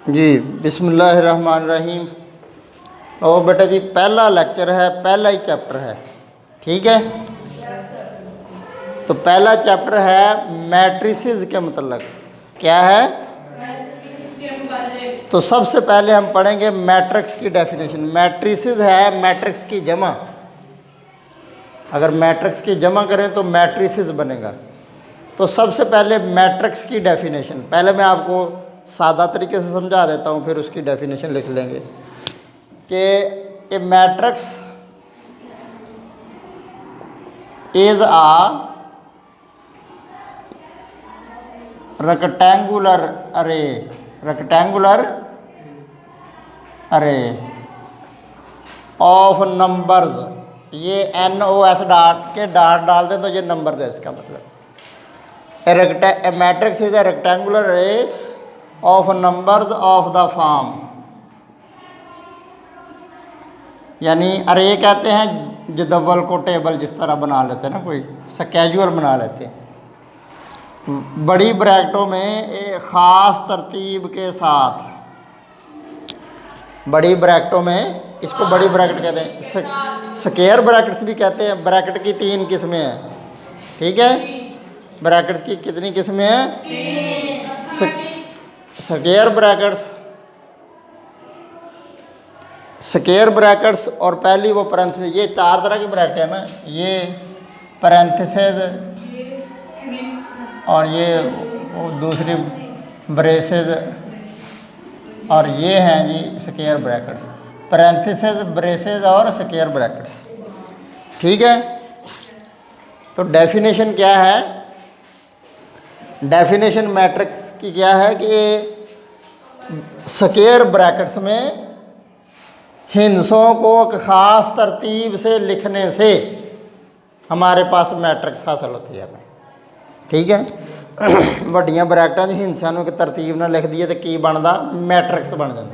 जी बिस्मिल्लाहिर्रहमानिर्रहीम। और बेटा जी पहला लेक्चर है, पहला ही चैप्टर है, ठीक है। तो पहला चैप्टर है मैट्रिसेस के मतलब क्या है। तो सबसे पहले हम पढ़ेंगे मैट्रिक्स की डेफिनेशन। मैट्रिसेस है मैट्रिक्स की जमा। अगर मैट्रिक्स की जमा करें तो मैट्रिसेस बनेगा। तो सबसे पहले मैट्रिक्स की डेफिनेशन पहले मैं आपको सादा तरीके से समझा देता हूँ, फिर उसकी डेफिनेशन लिख लेंगे कि ए मैट्रिक्स इज आ रेक्टेंगुलर अरे ऑफ नंबर्स। ये NOS डॉट के डॉट डाल दें तो ये नंबर है, इसका मतलब मैट्रिक्स इज ए रेक्टेंगुलर अरे of numbers of the form. यानी अरे कहते हैं जदवल को, टेबल जिस तरह बना लेते हैं ना, कोई सा कैजुअल बना लेते हैं बड़ी ब्रैकेटों में एक ख़ास तरतीब के साथ। बड़ी ब्रैकेटों में, इसको बड़ी ब्रैकेट कहते हैं, स्क्वायर ब्रैकेट्स भी कहते हैं। ब्रैकेट की 3 किस्में हैं, ठीक है। ब्रैकेट्स की कितनी किस्में हैं? 3। स्क्वायर ब्रैकेट्स और पहली वो पैरेंथेसिस। ये 4 तरह की ब्रैकेट है ना, ये पैरेंथेसिस और ये दूसरी ब्रेसेस और ये हैं जी स्क्वायर ब्रैकेट्स। पैरेंथेसिस, ब्रेसेस और स्क्वायर ब्रैकेट्स, ठीक है। तो डेफिनेशन क्या है? डेफिनेशन मैट्रिक्स की क्या है कि स्क्वायर ब्रैकेट्स में हिंसों को एक ख़ास तरतीब से लिखने से हमारे पास मैट्रिक्स हासिल होती है, ठीक है। वड्डियां ब्रैकेटां हिंसा एक तरतीब ना लिख दिए तो की बनता? मैट्रिक्स बन जाता।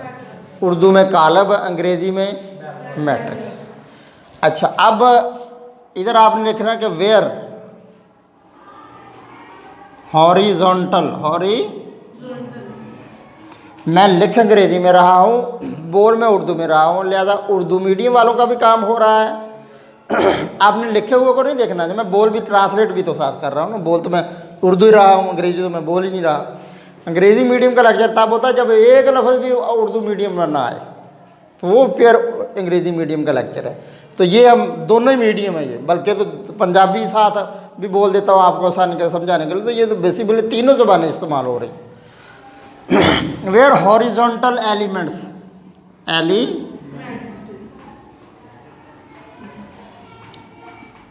उर्दू में कालब, अंग्रेज़ी में मैट्रिक्स। अच्छा, अब इधर आपने लिखना कि वेयर हॉरिजॉन्टल मैं लिख अंग्रेज़ी में रहा हूँ, बोल मैं उर्दू में रहा हूँ, लिहाजा उर्दू मीडियम वालों का भी काम हो रहा है। आपने लिखे हुए को नहीं देखना है। मैं बोल भी ट्रांसलेट भी तो साथ कर रहा हूँ ना। बोल तो मैं उर्दू ही रहा हूँ, अंग्रेज़ी तो मैं बोल ही नहीं रहा। अंग्रेज़ी मीडियम का लेक्चर तब होता है जब एक लफ्ज़ भी उर्दू मीडियम में ना आए, तो वो प्योर अंग्रेज़ी मीडियम का लेक्चर है। तो ये हम दोनों ही मीडियम है ये, बल्कि तो पंजाबी साथ भी बोल देता हूँ आपको आसानी के समझाने के लिए। तो ये तो बेसिकली तीनों ज़बानें इस्तेमाल हो रही। Where horizontal elements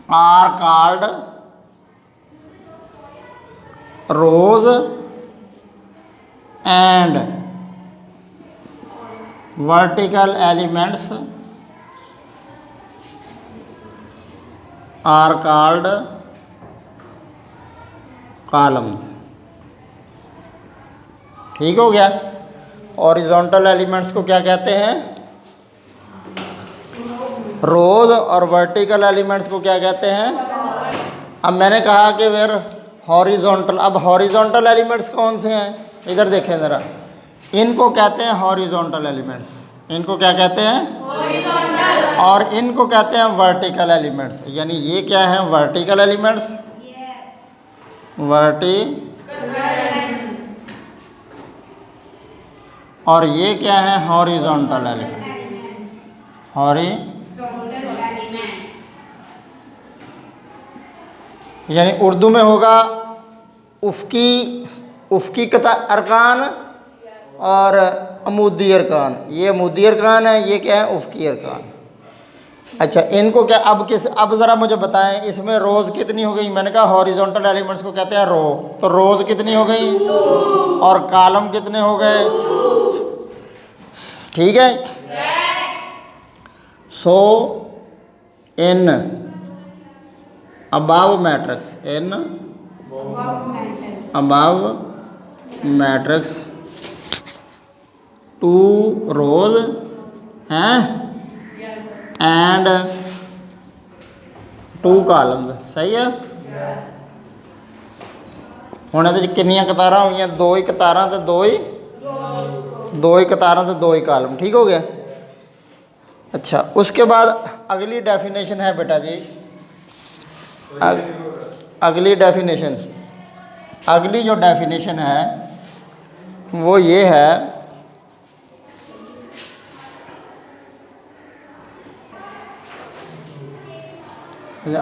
are called rows and vertical elements are called columns। ठीक हो गया। हॉरिजॉन्टल एलिमेंट्स को क्या कहते हैं? रोज। और वर्टिकल एलिमेंट्स को क्या कहते हैं? अब मैंने कहा कि वेर हॉरिजॉन्टल। अब हॉरिजॉन्टल एलिमेंट्स कौन से हैं? इधर देखें ज़रा। इनको कहते हैं हॉरिजॉन्टल एलिमेंट्स। इनको क्या कहते हैं? हॉरिजॉन्टल। और इनको कहते हैं वर्टिकल एलिमेंट्स। यानी ये क्या है? Vertical elements. और ये क्या है? Horizontal elements. यानी उर्दू में होगा उफ़की अरकान और अमूदी अरकान। ये अमूदी अरकान है, ये क्या है? उफ़की अरकान। अच्छा, इनको क्या अब ज़रा मुझे बताएं, इसमें रोज़ कितनी हो गई? मैंने कहा हॉरिजॉन्टल एलिमेंट्स को कहते हैं रो। तो रोज़ कितनी हो गई? और कॉलम कितने हो गए? ठीक है। सो इन above matrix two rows हैं and two columns। सही है। ਹੁਣ ਇਹਦੇ ਚ ਕਿੰਨੀਆਂ ਕਤਾਰਾਂ ਹੋਈਆਂ? 2 ਹੀ ਕਤਾਰਾਂ ਤੇ 2 ਹੀ दो ही कतारों से दो ही कालम, ठीक हो गया। अच्छा, उसके बाद अगली डेफिनेशन है बेटा जी, अगली डेफिनेशन, अगली जो डेफिनेशन है वो ये है,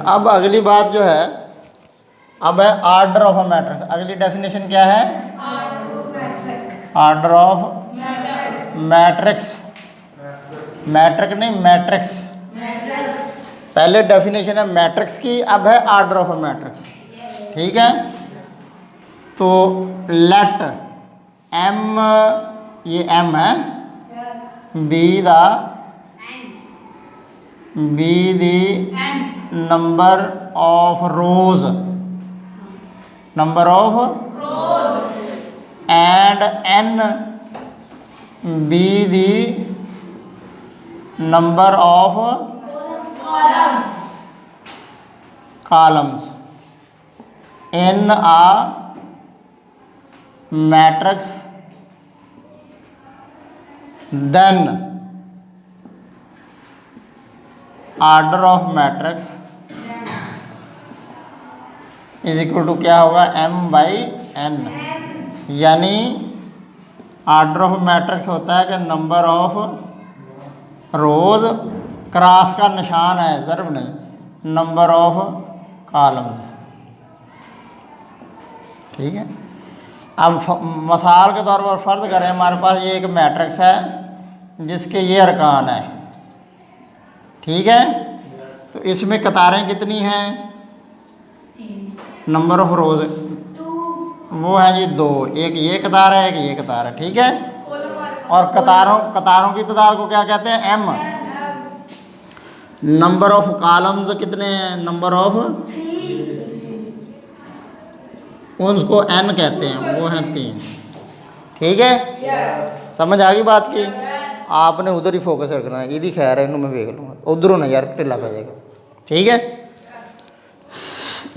अब अगली बात जो है, अब है ऑर्डर ऑफ अ मैट्रिक्स। अगली डेफिनेशन क्या है? ऑर्डर ऑफ मैट्रिक्स, मैट्रिक नहीं मैट्रिक्स। पहले डेफिनेशन है मैट्रिक्स की, अब है ऑर्डर ऑफ अ मैट्रिक्स, ठीक है। तो लेट एम, ये एम है, be the number of rows, number of and N be the number of columns in a matrix, then order of matrix is equal to क्या होगा? m by n। यानी order of matrix होता है कि number of rose, cross का निशान है, ज़र्ब नहीं, नंबर ऑफ कॉलम्स, ठीक है। अब मिसाल के तौर पर फ़र्ज़ करें हमारे पास ये एक मैट्रिक्स है जिसके ये अरकान है, ठीक है। तो इसमें कतारें कितनी हैं? नंबर ऑफ रोज वो है जी 2, एक ये कतार है, एक ये कतार है, ठीक है। और कतारों की तादाद को क्या कहते हैं? m। नंबर ऑफ कॉलम्स कितने हैं? नंबर ऑफ, उनको n कहते हैं, वो हैं 3, ठीक है। समझ आ गई बात की? आपने उधर ही फोकस रखना है, यदि खैर है इन्हों मैं देख लूँगा, उधरों ना यार ढिला पै जाएगा, ठीक है।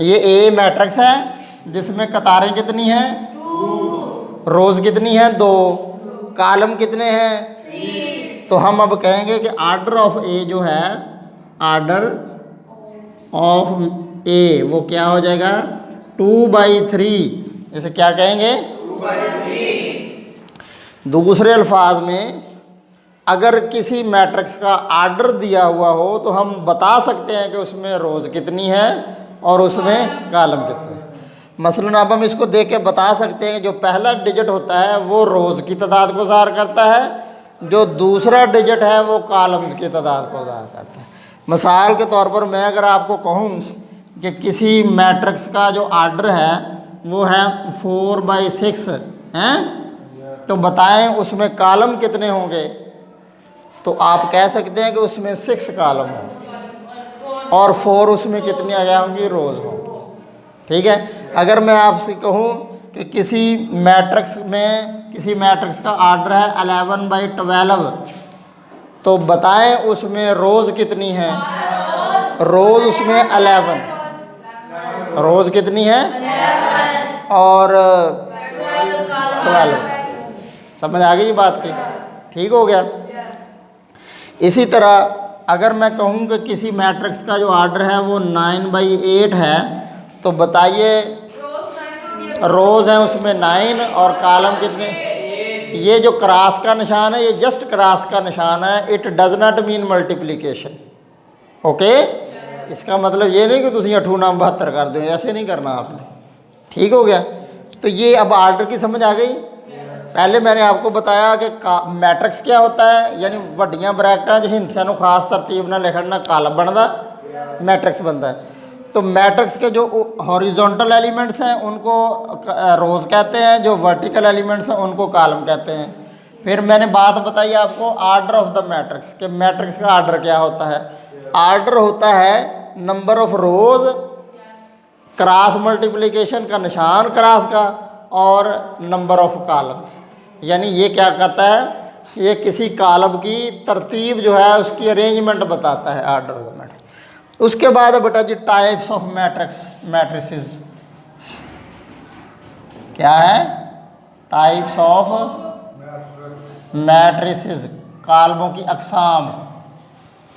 ये ए मैट्रिक्स है जिसमें कतारें कितनी हैं? 2। रोज कितनी हैं? 2। कॉलम कितने हैं? 3। तो हम अब कहेंगे कि ऑर्डर ऑफ ए जो है, ऑर्डर ऑफ ए वो क्या हो जाएगा? 2/3। इसे क्या कहेंगे? 2/3। दूसरे अल्फाज में अगर किसी मैट्रिक्स का ऑर्डर दिया हुआ हो तो हम बता सकते हैं कि उसमें रोज कितनी है और उसमें कॉलम कितने हैं। मसलन अब हम इसको देख के बता सकते हैं कि जो पहला डिजिट होता है वो रोज़ की तादाद को ज़ाहिर करता है, जो दूसरा डिजिट है वो कॉलम्स की तादाद को ज़ाहिर करता है। मिसाल के तौर पर मैं अगर आपको कहूँ कि किसी मैट्रिक्स का जो ऑर्डर है वो है 4/6 हैं, तो बताएं उसमें कॉलम कितने होंगे? तो आप कह सकते हैं कि उसमें 6 कॉलम हों और 4 उसमें कितनी आ गया होंगी? रोज़ हों, ठीक है। अगर मैं आपसे कहूँ कि किसी मैट्रिक्स का ऑर्डर है 11/12, तो बताएं उसमें रोज़ कितनी है? रोज़ उसमें 11, रोज़ कितनी है? 11 और 12। समझ आ गई बात की? ठीक हो गया। इसी तरह अगर मैं कहूँ कि किसी मैट्रिक्स का जो ऑर्डर है वो 9/8 है, तो बताइए रोज़ हैं उसमें 9 और कॉलम कितने? ये जो क्रॉस का निशान है ये जस्ट क्रॉस का निशान है, it does not mean multiplication, okay. इसका मतलब ये नहीं कि तुम 8 नाम 72 कर दो, ऐसे नहीं करना आपने, ठीक हो गया। तो ये अब ऑर्डर की समझ आ गई। पहले मैंने आपको बताया कि मैट्रिक्स क्या होता है, यानी वड्डियां ब्रैकेटां च हिंसियां नूं खास तरतीब नाल लिखण नाल कॉलम बनदा, मैट्रिक्स बनता है। तो मैट्रिक्स के जो हॉरिजॉन्टल एलिमेंट्स हैं उनको रोज़ कहते हैं, जो वर्टिकल एलिमेंट्स हैं उनको कॉलम कहते हैं। फिर मैंने बात बताई आपको ऑर्डर ऑफ द मैट्रिक्स, कि मैट्रिक्स का ऑर्डर क्या होता है? ऑर्डर होता है number of rows, cross multiplication का निशान क्रॉस का, और नंबर ऑफ कॉलम्स। यानी ये क्या कहता है? ये किसी कॉलम की तरतीब जो है उसकी अरेंजमेंट बताता है, ऑर्डर ऑफ द मैट्रिक्स। उसके बाद बेटा जी टाइप्स ऑफ मैट्रिसेस क्या है? टाइप्स ऑफ मैट्रिसेस, कालमों की अक़साम।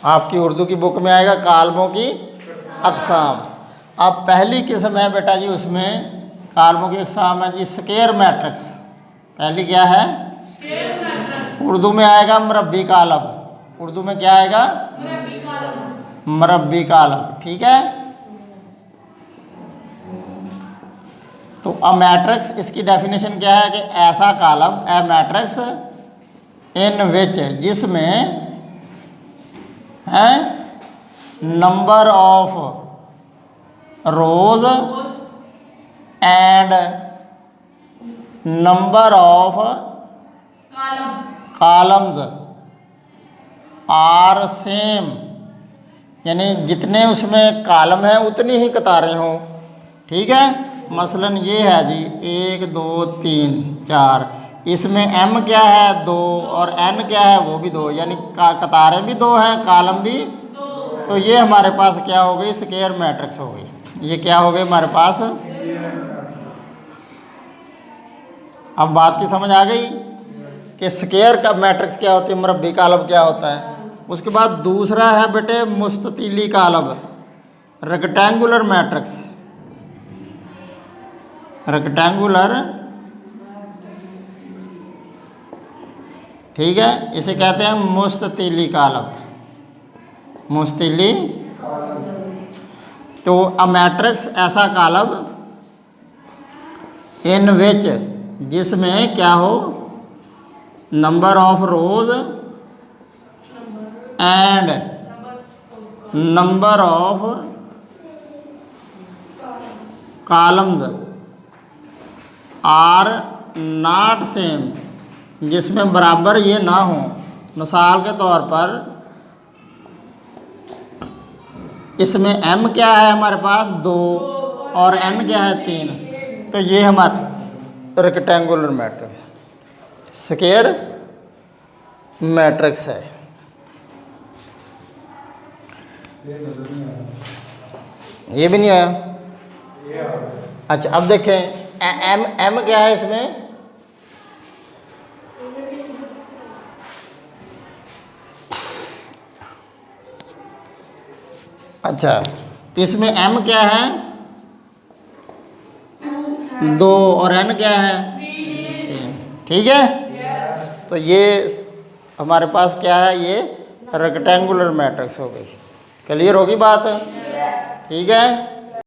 आपकी उर्दू की बुक में आएगा कालमों की अक़साम। अब पहली किस्म है बेटा जी, उसमें कालमों की अक़साम है जी स्क्वायर मैट्रिक्स। पहली क्या है? उर्दू में आएगा मरबी कालम। उर्दू में क्या आएगा? मरबी कालम। ठीक है। तो अ मैट्रिक्स, इसकी डेफिनेशन क्या है कि ऐसा कालम, ए मैट्रिक्स इन विच, जिसमें है number of rows and number of columns are same, यानी जितने उसमें कॉलम हैं उतनी ही कतारें हों। ठीक है। मसलन ये है जी 1 2 3 4, इसमें m क्या है 2 और n क्या है वो भी 2, यानी कतारें भी 2 हैं, कॉलम भी 2। तो ये हमारे पास क्या हो गई? स्क्वायर मैट्रिक्स हो गई। ये क्या हो गई हमारे पास? अब बात की समझ आ गई कि स्क्वायर का मैट्रिक्स क्या होती है, मरबी कालम क्या होता है। उसके बाद दूसरा है बेटे मुस्ततीली कालम, रेक्टेंगुलर मैट्रिक्स। रेक्टेंगुलर, ठीक है, इसे कहते हैं मुस्ततीली कालम। मुस्ततीली, तो अ मैट्रिक्स ऐसा कालम इन विच, जिसमें क्या हो number of rows and number of columns are not same, जिसमें बराबर ये ना हो। मिसाल के तौर पर इसमें m क्या है हमारे पास 2 और n क्या है 3, तो ये हमारा रेक्टेंगुलर मैट्रिक्स स्क्वायर मैट्रिक्स है। ये भी नहीं आया? अच्छा, अब देखें m क्या है इसमें? अच्छा, इसमें m क्या है 2 और n क्या है 3। ठीक है। तो ये हमारे पास क्या है? ये रेक्टेंगुलर मैट्रिक्स हो गई। क्लियर होगी बात? ठीक है।